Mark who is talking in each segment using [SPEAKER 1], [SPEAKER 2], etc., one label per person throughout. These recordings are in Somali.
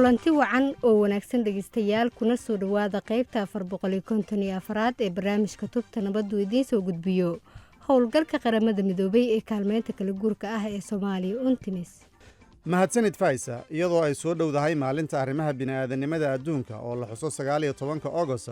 [SPEAKER 1] kulanti wacan oo wanaagsan dhageystayaal kuna soo dhawaada qaybta 454 ee barnaamijka tubta nabaddu idiin soo gudbiyo howlgalka qaramada midoobay ee kaalmeynta kala guurka ah ee Soomaaliya UNTMIS.
[SPEAKER 2] mahadsanid Faysa iyadoo ay soo dhowdahay maalinta arrimaha bini'aadanimada adduunka oo la xuso 19 August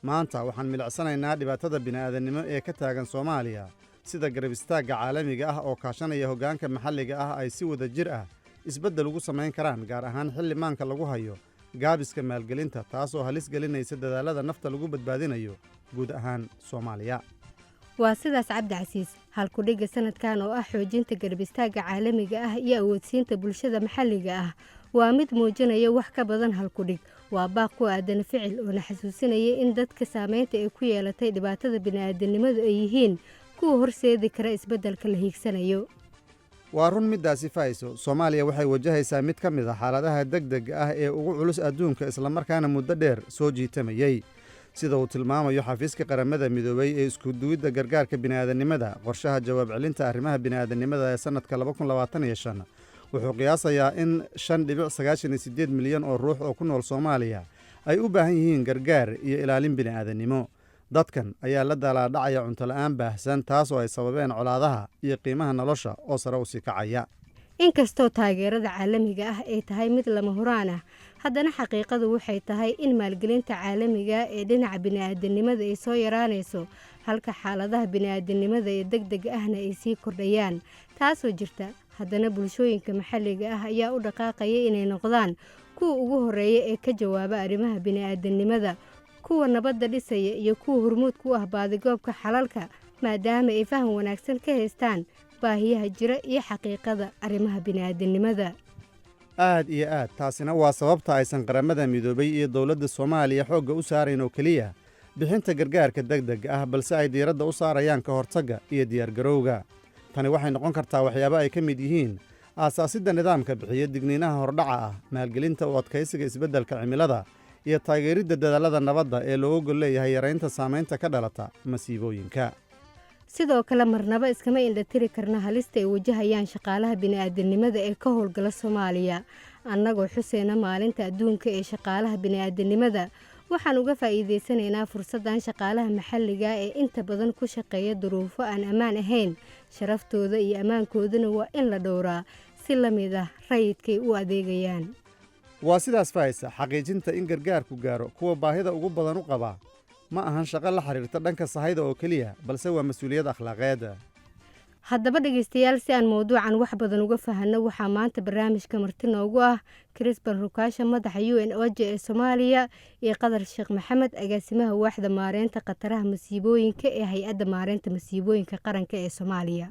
[SPEAKER 2] maanta waxaan milicsanaynaa dhibaatada bini'aadanimo ee ka taagan Soomaaliya sida garab istaagga caalamiga ah oo kaashanaya hoggaanka maxalliga ah ay si wada jir ah isbeddel ugu samayn karaan gaar ahaan xilli maanka lagu hayo gaabiska maalgelinta taasoo halis gelinaysa dadaalada nafta lagu badbaadinayo guud ahaan Soomaaliya.
[SPEAKER 1] waa sidaas Cabdi Casiis halku dhiga sanadkan oo ah xoojinta garab istaagga caalamiga ah iyo awoodsiinta bulshada maxalliga ah waa mid muujinaya wax ka badan halku dhig waa baaq ku aadan ficil oo na xasuusinaya in dadka saameynta ay ku yeelatay dhibaatada bini'aadanimadu ay yihiin kuwa horseedi kara isbeddelka la hiigsanayo.
[SPEAKER 2] waa run middaasi Fayso Soomaaliya waxay wajahaysaa mid ka mid ah xaaladaha degdega ah ee ugu culus adduunka isla markaana muddo dheer soo jiitamayay sida uu tilmaamayo xafiiska qaramada midoobay ee isku duwidda gargaarka bini'aadanimada qorshaha jawaab celinta arrimaha bini'aadanimada ee sanadka 2025 wuxuu qiyaasayaa in 5.98 milyan oo ruux oo ku nool Soomaaliya ay u baahan yihiin gargaar iyo ilaalin bini'aadanimo. dadkan ayaa la dalaadhacaya cunto la'aan baahsan taasoo ay sababeen colaadaha iyo qiimaha nolosha oo sare u sii kacaya.
[SPEAKER 1] inkastoo taageerada caalamiga ah ay tahay mid lama huraan ah haddana xaqiiqadu waxay tahay in maalgelinta caalamiga ee dhinaca bini'aadanimada ay soo yaraanayso halka xaaladaha bini'aadanimada ee degdega ahna ay sii kordhayaan taasoo jirta haddana bulshooyinka maxalliga ah ayaa u dhaqaaqaya inay noqdaan kuwa ugu horeeya ee ka jawaaba arrimaha bini'aadanimada kuwa nabadda dhisaya iyo kuwa hormuud ku ah baadigoobka xalalka maadaama ay faham wanaagsan ka haystaan baahiyaha jira iyo xaqiiqada arrimaha bini'aadanimada.
[SPEAKER 2] aad iyo aad taasina waa sababta aysan qaramada midoobay iyo dowladda Soomaaliya xoogga u saarayn oo keliya bixinta gargaarka degdega ah balse ay diiradda u saarayaan ka hortagga iyo diyaargarowga. tani waxay noqon kartaa waxyaabo ay ka mid yihiin aasaasidda nidaamka bixiya digniinaha hordhaca ah maalgelinta u adkaysiga isbeddelka cimilada iyo taageeridda dadaalada nabadda ee looga gol leeyahay yaraynta saamaynta ka dhalata masiibooyinka.
[SPEAKER 1] sidoo kale marnaba iskama indhatiri karna halista ay wajahayaan shaqaalaha bini'aadanimada ee ka howlgala Soomaaliya annagoo xuseena maalinta adduunka ee shaqaalaha bini'aadanimada waxaan uga faa'iideysanaynaa fursaddan shaqaalaha maxalliga ee inta badan ku shaqeeya duruufo aan ammaan ahayn sharaftooda iyo ammaankooduna waa in la dhowraa si la mid ah rayidkay u adeegayaan.
[SPEAKER 2] waa sidaas Faysa xaqiijinta in gargaarku gaaro kuwa baahida ugu badan u qaba ma ahan shaqo la xiriirta dhanka sahayda oo keliya balse waa mas'uuliyad akhlaaqeed.
[SPEAKER 1] haddaba dhegeystayaal si aan mowduucan wax badan uga fahanno waxaa maanta barnaamijka marti noogu ah Crispin Rukaasha madaxa UNOCHA ee Soomaaliya iyo Qadar Sheekh Maxamed agaasimaha waaxda maareynta khataraha masiibooyinka ee hay'adda maareynta masiibooyinka qaranka ee Soomaaliya.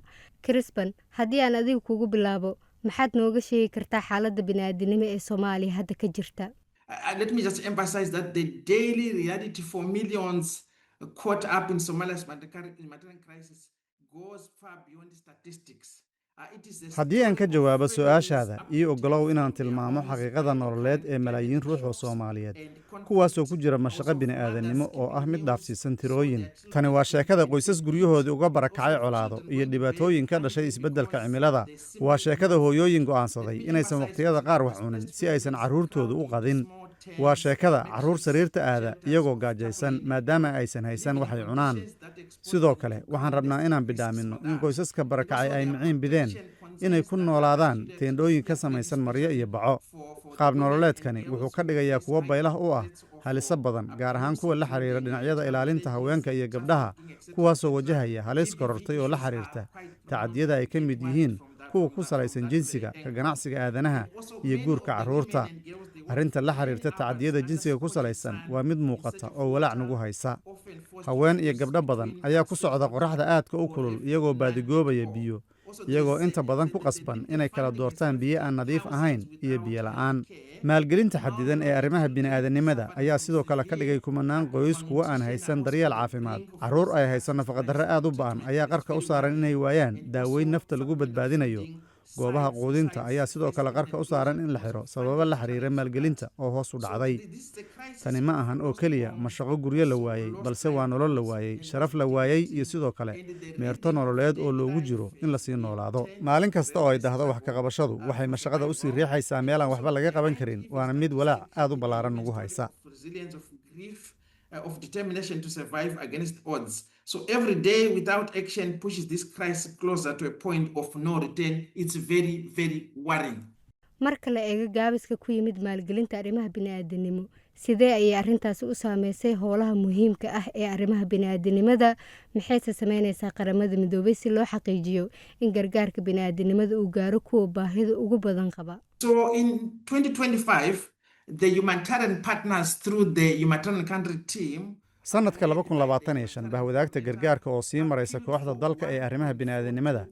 [SPEAKER 1] Crispin haddii aan adigu kugu bilaabo maxaad nooga sheegi kartaa xaaladda bini'aadanimo ee Soomaaliya hadda ka jirta?
[SPEAKER 3] Let me just emphasize that the daily reality for millions caught up in Somalia's humanitarian crisis goes far beyond statistics.
[SPEAKER 2] haddii aan ka jawaabo su'aashaada iyo ogolow inaan tilmaamo xaqiiqada nololeed ee malaayiin ruux oo Soomaaliyeed kuwaasoo ku jira mashaqo bini'aadanimo oo ah mid dhaafsiisan tirooyin. tani waa sheekada qoysas guryahoodii uga barakacay colaado iyo dhibaatooyin ka dhashay isbeddelka cimilada. waa sheekada hooyooyin go'aansaday inaysan waqtiyada qaar wax cunin si aysan carruurtoodu u qadin. waa sheekada carruur sariirta aada iyagoo gaajaysan maadaama aysan haysan waxay cunaan. sidoo kale waxaan rabnaa inaan bidhaaminno in qoysaska barakacay ay miciin bideen inay ku noolaadaan teendhooyin ka samaysan maryo iyo baco. qaab nololeedkani wuxuu ka dhigayaa kuwo baylah u ah haliso badan gaar ahaan kuwa la xiriira dhinacyada ilaalinta haweenka iyo gabdhaha kuwaasoo wajahaya halis korortay oo la xiriirta tacadiyada ay ka mid yihiin kuwa ku salaysan jinsiga ka ganacsiga aadanaha iyo guurka carruurta. arrinta la xiriirta tacadiyada jinsiga ku salaysan waa mid muuqata oo walaac nagu haysa. haween iyo gabdho badan ayaa ku socda qorraxda aadka u kulul iyagoo baadigoobaya biyo iyagoo inta badan ku qasban inay kala doortaan biyo aan nadiif ahayn iyo biyo la'aan. maalgelinta xadidan ee arrimaha bini'aadanimada ayaa sidoo kale ka dhigay kumanaan qoys kuwa aan haysan daryeel caafimaad. carruur ay hayso nafaqadarro aad u ba'an ayaa qarka u saaran inay waayaan daaweyn nafta lagu badbaadinayo goobaha quudinta ayaa sidoo kale qarka u saaran in la xiro sababo la xiriira maalgelinta oo hoos u dhacday. Tani ma ahan oo keliya mashaqo guryo la waayey, balse waa nolol la waayey, sharaf la waayey iyo sidoo kale meerto nololeed oo loogu jiro in la sii noolaado. Maalin kasta oo ay dahdo wax ka qabashadu waxay mashaqada u sii riixaysaa meel aan waxba laga qaban karin, waana mid walaac aad u ballaaran ugu haysa.
[SPEAKER 3] Of determination to survive against odds. So every day without action pushes this crisis closer to a point of no return. It's very, very worrying.
[SPEAKER 1] Marka la eego gaabiska ku yimid maalgelinta arrimaha bini'aadanimo, sidee ayay arrintaasi u saameysay howlaha muhiimka ah ee arrimaha bini'aadanimada? Maxayse sameynaysaa qaramada midoobay si loo xaqiijiyo in gargaarka bini'aadanimada uu gaaro kuwa baahida ugu badan qaba?
[SPEAKER 3] So in 2025, the humanitarian partners through the humanitarian country team
[SPEAKER 2] sanadka 2025 bahwadaagta gargaarka oo sii maraysa kooxda dalka ee arrimaha bini'aadanimada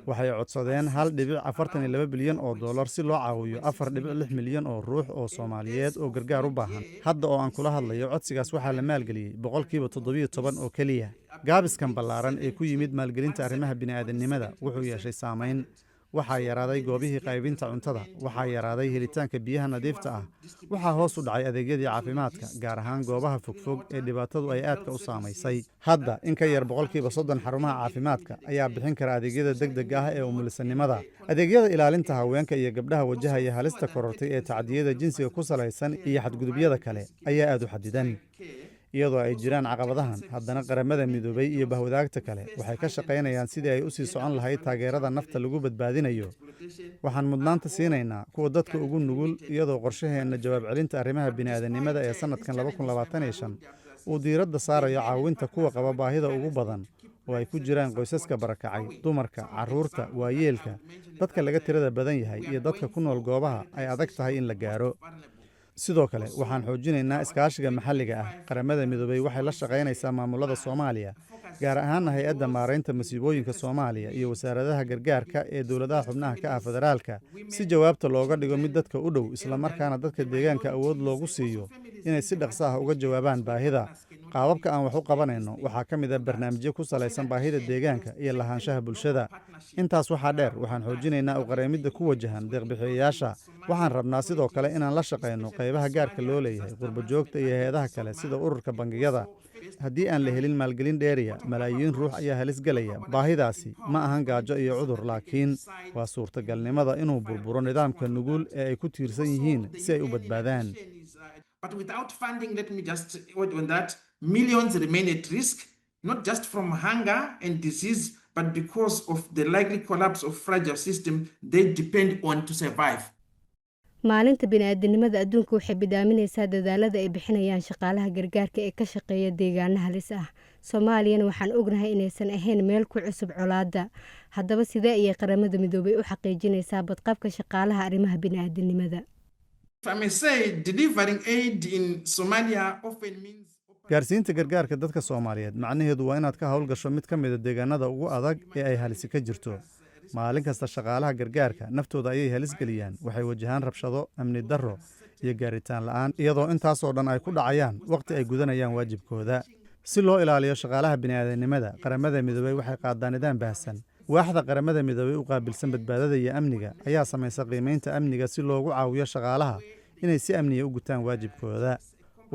[SPEAKER 2] waxay codsadeen 1.42 bilyan oo dollar si loo caawiyo 4.6 milyan oo ruux oo Soomaaliyeed oo gargaar u baahan. Hadda oo aan kula hadlayo codsigaas waxaa la maalgeliyay 17% oo kaliya. Gaabiskan ballaaran ee ku yimid maalgelinta arrimaha bini'aadanimada wuxuu yeeshay saameyn. Waxaa yaraaday goobihii qaybinta cuntada, waxaa yaraaday helitaanka biyaha nadiifta ah, waxaa hoos u dhacay adeegyadii caafimaadka, gaar ahaan goobaha fogfog ee dhibaatadu ay aadka u saamaysay. Hadda in ka yar 30% xarumaha caafimaadka ayaa bixin kara adeegyada degdega ah ee umulisanimada. Adeegyada ilaalinta haweenka iyo gabdhaha wajahaya halista korortay ee tacdiyada jinsiga ku salaysan iyo xadgudubyada kale ayaa aad u xadidan. iyadoo ay jiraan caqabadahan, haddana qaramada midoobay iyo bahwadaagta kale waxay ka shaqaynayaan sidii ay u sii socon lahayd taageerada nafta lagu badbaadinayo. Waxaan mudnaanta siinaynaa kuwa dadka ugu nugul, iyadoo qorshaheenna jawaab celinta arrimaha bini'aadanimada ee sanadkan 2025 uu diiradda saarayo caawinta kuwa qaba baahida ugu badan, oo ay ku jiraan qoysaska barakacay, dumarka, carruurta, waayeelka, dadka laga tirada badan yahay iyo dadka ku nool goobaha ay adag tahay in la gaaro. sidoo kale waxaan xoojinaynaa iskaashiga maxalliga ah. Qaramada midoobay waxay la shaqaynaysaa maamulada Soomaaliya, gaar ahaan hay'adda maaraynta masiibooyinka Soomaaliya iyo wasaaradaha gargaarka ee dowladaha xubnaha ka ah federaalka, si jawaabta looga dhigo mid dadka u dhow, isla markaana dadka deegaanka awood loogu siiyo inay si dhaqso ah uga jawaabaan baahida. qaababka aan wax u qabanayno waxaa ka mid ah barnaamijyo ku salaysan baahida deegaanka iyo lahaanshaha bulshada. Intaas waxaa dheer, waxaan xoojinaynaa u qareemidda ku wajahan deeq-bixiyayaasha. Waxaan rabnaa sidoo kale inaan la shaqayno qaybaha gaarka loo leeyahay, qurbo-joogta iyo hay'adaha kale sida ururka bangiyada. Haddii aan la helin maalgelin dheeriya, malaayiin ruux ayaa halis gelaya. Baahidaasi ma ahan gaajo iyo cudur, laakiin waa suurtagalnimada inuu burburo nidaamka nugul ee ay ku tiirsan yihiin si ay u badbaadaan.
[SPEAKER 3] But without funding, let me just add on that, millions remain at risk, not just from hunger and disease, but because of the likely collapse of fragile system they depend on to survive.
[SPEAKER 1] maalinta bini'aadanimada adduunka waxay bidaaminaysaa dadaalada ay bixinayaan shaqaalaha gargaarka ee ka shaqeeya deegaano halis ah. Soomaaliyana waxaan ognahay inaysan ahayn meel ku cusub colaadda. Haddaba sidee ayay qaramada midoobay u xaqiijinaysaa badqabka shaqaalaha arrimaha bini'aadanimada?
[SPEAKER 3] If I may say, delivering aid in Somalia often means
[SPEAKER 2] gaarsiinta gargaarka dadka Soomaaliyeed macnaheedu waa inaad ka hawlgasho mid ka mid ah deegaanada ugu adag ee ay halisi ka jirto. Maalin kasta shaqaalaha gargaarka naftooda ayay halis geliyaan, waxay wajahaan rabshado, amni darro iyo gaaritaan la'aan, iyadoo intaasoo dhan ay ku dhacayaan waqti ay gudanayaan waajibkooda. Si loo ilaaliyo shaqaalaha bini'aadanimada, qaramada midoobay waxay qaadaan nidaam baahsan. waaxda qaramada midoobay u qaabilsan badbaadada iyo amniga ayaa samaysa qiimaynta amniga si loogu caawiyo shaqaalaha inay si amniya u gutaan waajibkooda.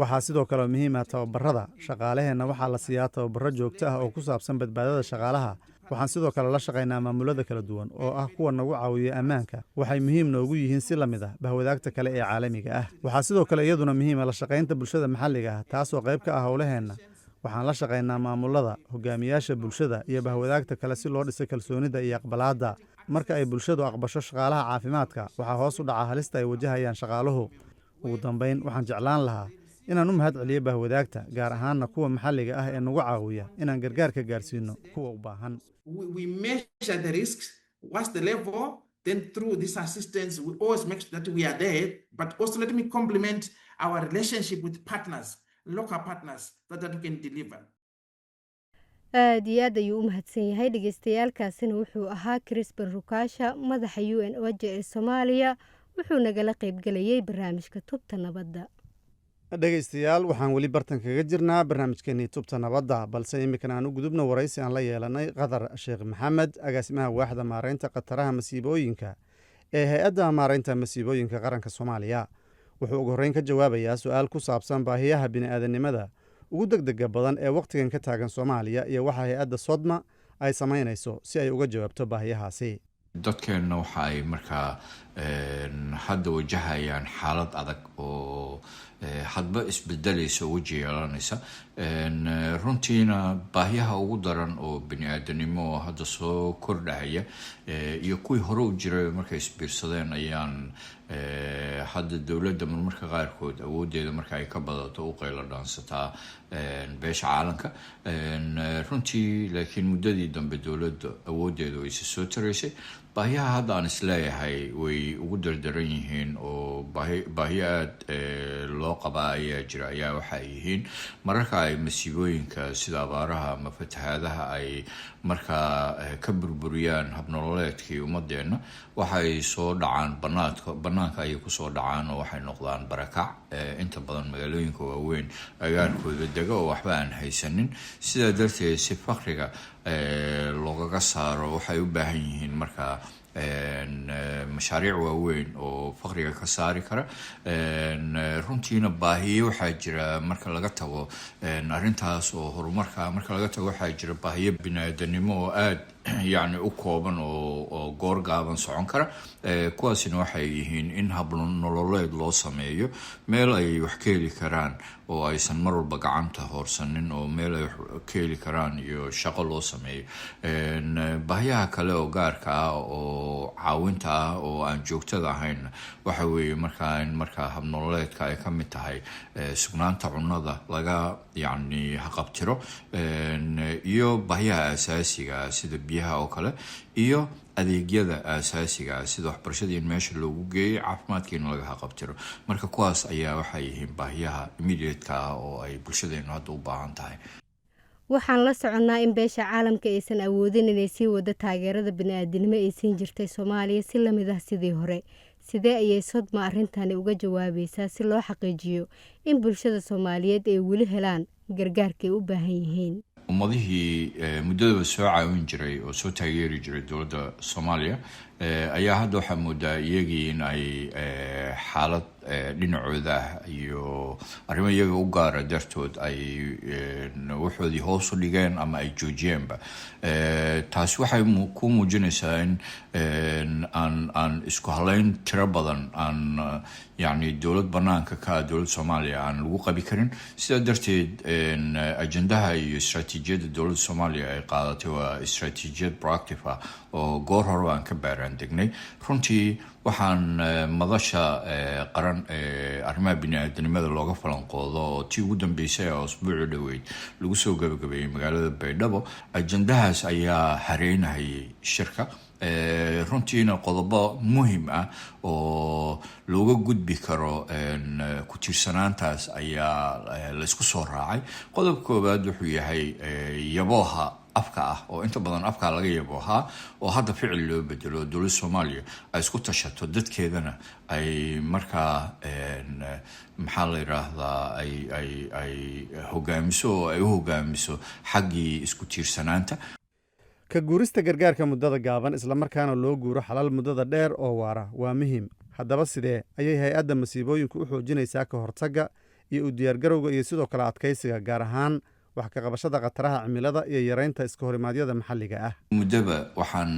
[SPEAKER 2] waxaa sidoo kale muhiim ah tababarada. shaqaalaheenna waxaa la siiyaa tababaro joogto ah oo ku saabsan badbaadada shaqaalaha. waxaan sidoo kale la shaqaynaa maamulada kala duwan oo ah kuwa nagu caawiya ammaanka. waxay muhiim noogu yihiin si la mid ah bahwadaagta kale ee caalamiga ah. waxaa sidoo kale iyaduna muhiim ah la shaqaynta bulshada maxalliga ah, taasoo qayb ka ah howlaheenna. waxaan la shaqaynaa maamulada, hogaamiyaasha bulshada iyo bahwadaagta kale si loo dhiso kalsoonida iyo aqbalaadda. marka ay bulshadu aqbasho shaqaalaha caafimaadka, waxaa hoos u dhaca halista ay wajahayaan shaqaaluhu. ugu dambayn, waxaan jeclaan lahaa inaan u mahad celiyo bahwadaagta, gaar ahaanna kuwa maxalliga ah ee nagu caawiya inaan gargaarka gaarsiino kuwa u baahan.
[SPEAKER 3] we measure the risks, what's the level, then through this assistance we always make sure that we are there. But also let me compliment our relationship with partners, local partners, that we can deliver.
[SPEAKER 1] aad iyo aad ayuu u mahadsan yahay dhegeystayaaalkaasina wuxuu ahaa Crispin Rukaasha, madaxa UN-OCHA ee Soomaaliya. wuxuu nagala qaybgalayay barnaamijka Tubta Nabadda.
[SPEAKER 2] dhegaystayaal waxaan weli bartan kaga jirnaa barnaamijkeenii tubta nabadda balse imminkan aan u gudubno waraysi aan la yeelanay qadar sheekh maxamed agaasimaha waaxda maaraynta khataraha masiibooyinka ee hay-adda maaraynta masiibooyinka qaranka soomaaliya wuxuu ugu horreyn ka jawaabayaa su-aal ku saabsan baahiyaha bini'aadanimada ugu degdega badan ee wakhtigan ka taagan soomaaliya iyo waxa hay-adda sodma ay samaynayso si ay uga jawaabto baahiyahaasi.
[SPEAKER 4] dadkeenna waxa ay markaa hadda wajahayaan xaalad adag oo hadba isbedelaysa oo weji yeelanaysa runtiina baahiyaha ugu daran oo bini-aadanimo oo hadda soo kordhahaya iyo kuwii hore u jiray markay isbiirsadeen ayaan hadda dowladda marmarka qaarkood awooddeeda marka ay ka badato u qaylo dhaansataa beesha caalamka runtii laakiin muddadii dambe dowladda awooddeeda wayse soo taraysay. baahiyaha hadda aan isleeyahay way ugu dardaran yihiin oo baahiyo aada loo qabaa ayaa jira ayaa waxa ay yihiin mararka ay masiibooyinka sida abaaraha ama fatahaadaha ay markaa ka burburiyaan habnololeedkii ummadeenna waxay soo dhacaan banaanka ayay kusoo dhacaan oo waxay noqdaan barakac inta badan magaalooyinka waaweyn agaarkooda dega oo waxba aan haysanin. sidaa darteed si fakriga loogaga saaro waxay u baahan yihiin markaa mashaariic waaweyn oo fakriga ka saari kara. runtiina baahiye waxaa jira marka laga tago arrintaas oo horumarka marka laga tago waxaa jira baahiye bini-aadanimo oo aada yacni u kooban oo goor gaaban socon kara. kuwaasina waxay yihiin in habnololeed loo sameeyo meel ay wax ka heli karaan oo aysan mar walba gacanta hoorsanin oo meel ay wax ka heli karaan iyo shaqo loo sameeyo. baahiyaha kale oo gaarka ah oo caawinta ah oo aan joogtada ahayn waxa weeye markaa in markaa habnololeedka ay ka mid tahay sugnaanta cunnada laga yacni haqabtiro iyo baahiyaha asaasiga sida biyaha oo kale iyo adeegyada aasaasiga sida waxbarashadii in meesha loogu geeyay caafimaadkiina laga haqabtiro. marka kuwaas ayaa waxay yihiin baahiyaha immediate-ka ah oo ay bulshadeennu hadda u baahan tahay.
[SPEAKER 1] waxaan la soconnaa in beesha caalamka aysan awoodin inay sii wado taageerada bini-aadanimo ay siin jirtay soomaaliya si lamid ah sidii hore. sidee ayay sodma arrintani uga jawaabaysaa si loo xaqiijiyo in bulshada soomaaliyeed ay weli helaan gargaarkay u baahan yihiin?
[SPEAKER 4] ummadihii muddadaba soo caawin jiray oo soo taageeri jiray dowladda soomaaliya ayaa hadda waxaa moodaa iyagii in ay xaalad dhinacooda ah iyo arrimo iyaga u gaara dartood ay waxoodii hoos u dhigeen ama ay joojiyeenba. taasi waxay ku muujinaysaa in aan isku halayn tiro badan aan yacni dowlad banaanka ka dowladda soomaaliya aan lagu qabi karin. sidaa darteed ajendaha iyo istraatiijiyadda dowladda soomaaliya ay qaadatay waa istraatiijiyad proactive ah oo goor hore aan ka baaraan degnay. runtii waxaan madasha qaran arrimaha bini-aadanimada looga falanqoodo oo tii ugu dambeysay oo usbuuci dhoweyd lagu soo gabagabeeyey magaalada baydhabo. ajendahaas ayaa hareynahayay shirka runtiina qodobo muhim ah oo looga gudbi karo ku tiirsanaantaas ayaa laysku soo raacay. qodob koowaad wuxuu yahay yabooha afka ah oo inta badan afkaa laga yaboohaa oo hadda ficil loo bedelo dowladda soomaaliya ay isku tashato dadkeedana ay markaa maxaa la yidhaahdaa ay hogaamiso oo ay u hogaamiso xaggii isku tiirsanaanta.
[SPEAKER 2] ka guurista gargaarka muddada gaaban islamarkaana loo guuro xalal muddada dheer oo waara waa muhiim. haddaba sidee ayay hay-adda masiibooyinku u xoojinaysaa ka hortagga iyo u diyaargarowga iyo sidoo kale adkaysiga gaar ahaan wax ka qabashada khataraha cimilada iyo yareynta iska horimaadyada maxalliga ah?
[SPEAKER 4] muddaba waxaan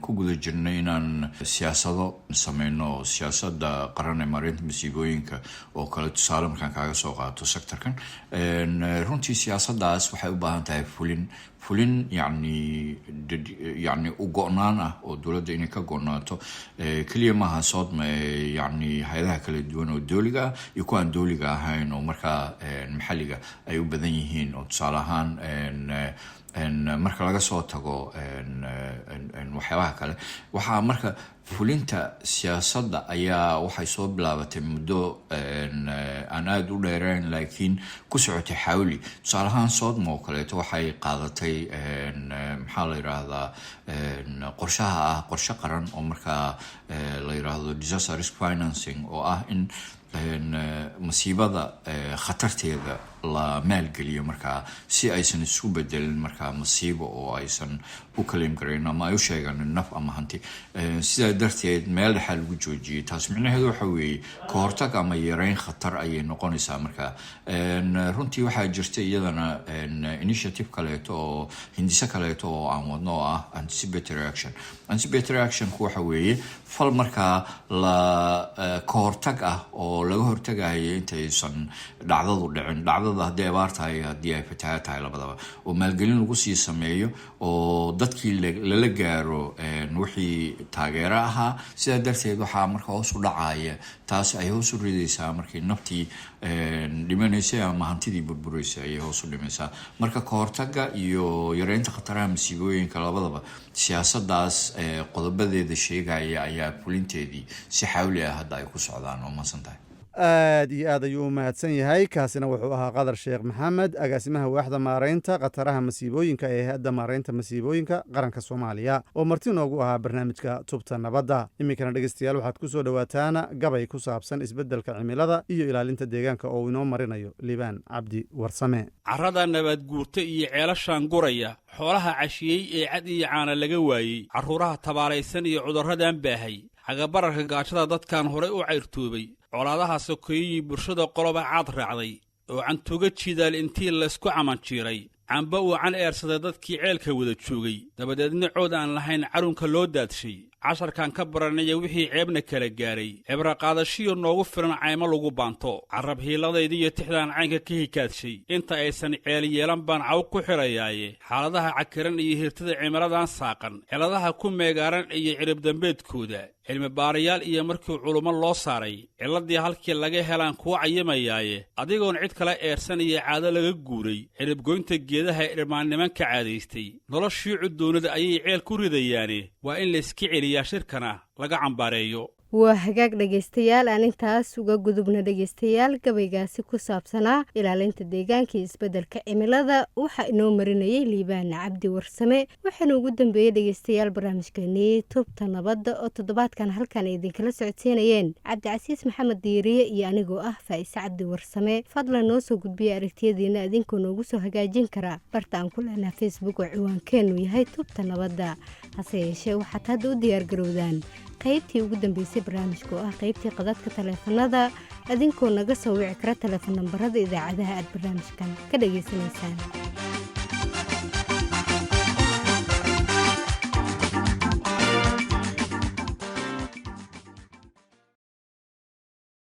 [SPEAKER 4] ku guda jirnay inaan siyaasado sameyno siyaasadda qaran ee maareynta masiibooyinka oo kale tusaale markaan kaaga soo qaato sectorkan. runtii siyaasaddaas waxay u baahan tahay fulin yacni u go-naan ah oo dowladda inay ka go-naato keliya maaha soodma yacni hay-adaha kala duwan oo dooliga ah iyo kuwaan dooliga ahayn oo markaa maxalliga ay u badan yihiin oo tusaale ahaan marka laga soo tago waxyaabaha kale waxaa marka fulinta siyaasadda ayaa waxay soo bilaabatay muddo aan aada u dheereen laakiin ku socotay xawli. tusaale ahaan soodma oo kaleeto waxay qaadatay maxaa la yidhaahdaa qorshaha ah qorshe qaran oo markaa la yidhaahdo disaster risk financing oo ah in masiibada khatarteeda la maalgeliyo markaa si aysan isku bedelin markaa masiibo oo aysan u claim garayn ama ay u sheegaan naf ama hanti sidaa darteed meel dhexaa lagu joojiyey taas micnaheedu waxa weeye ka hortag ama yareyn khatar ayay noqonaysaa markaa runtii waxaa jirta iyadana initiative kaleeto oo hindise kaleeto oo aan wadno oo ah anticipatory actionku waxa weeye fal markaa la ka hortag ah oo laga hortagayo intaysan dhacdadu dhicin dhacdada haddii abaar tahay haddii ay fatahaad tahay labadaba oo maalgelin lagu sii sameeyo oo dadkii lala gaaro wixii taageero ahaa sidaa darteed waxaa marka hoos u dhacaya taas ay hoos u ridaysaa markii naftii dhimanaysay ama hantidii burburaysa ayay hoos u dhimaysaa marka ka hortaga iyo yareynta khataraha masiibooyinka labadaba siyaasadaas qodobadeeda sheegaya ayaa fulinteedii si xawli ah hadda ay ku socdaan oo masan tahay
[SPEAKER 2] aad iyo aad ayuu u mahadsan yahay kaasina wuxuu ahaa qadar sheekh maxamed agaasimaha waaxda maaraynta khataraha masiibooyinka ee hay-adda maaraynta masiibooyinka qaranka soomaaliya oo marti noogu ahaa barnaamijka tubta nabadda iminkana dhegeystayaal waxaad ku soo dhowaataan gabay ku saabsan isbeddelka cimilada iyo ilaalinta deegaanka oo inoo marinayo liibaan cabdi warsame
[SPEAKER 5] carrada nabaad guurta iyo ceelashaan guraya xoolaha cashiyey ee cad iyo caana laga waayey carruuraha tabaalaysan iyo cudurradan baahay xagabararka gaajada dadkan horey u cayrtoobay colaadaha sokeeyihii bulshada qoloba caad raacday oo cantuuga jidaal intii laysku camanjiiray camba uu can eersaday dadkii ceelka wada joogay dabadeedna cood aan lahayn carunka loo daadshay casharkan ka baranaya wixii ceebna kala gaaray cibraqaadashiyo noogu filan caymo lagu baanto carrab hiiladaydiiyo tixdaan caynka ka hikaadshay inta aysan ceel yeelan baan caw ku xidhayaaye xaaladaha cakiran iyo hirtada cimiladan saaqan ciladaha ku meegaaran iyo ciribdambeedkooda cilmibaarayaal iyo markii culummo loo saaray ciladii halkii laga helaan kuwa cayimayaaye adigoon cid kala eersan iyo caado laga guuray ciribgoynta geedaha irmaanniman ka caadaystay noloshii cudoonada ayay ceel ku ridayaane waa in layska celiyaa shirkana laga cambaareeyo
[SPEAKER 1] waa hagaag dhegaystayaal aan intaas uga gudubna dhegaystayaal gabaygaasi ku saabsanaa ilaalinta deegaanka iyo isbeddelka cimilada waxaa inoo marinayay liibaan cabdi warsame waxaana ugu dambeeyey dhegaystayaal barnaamijkeenii tubta nabadda oo toddobaadkan halkan ay idinkala socodsiinayeen cabdicasiis maxamed diiriye iyo anigoo ah faa'ise cabdi warsame fadlan noo soo gudbiya aragtiyadiina idinkoo noogu soo hagaajin karaa barta aan ku leenaha facebook oo ciwaankeennu yahay tubta nabadda hase yeeshee waxaad hadda u diyaargarowdaan qaybtii ugu dambeysay barnaamijka oo ah qaybtii qadadka taleefanada adinkoo naga soo wici kara taleefon nambarada idaacadaha aad barnaamijkan ka dhegaysanaysaan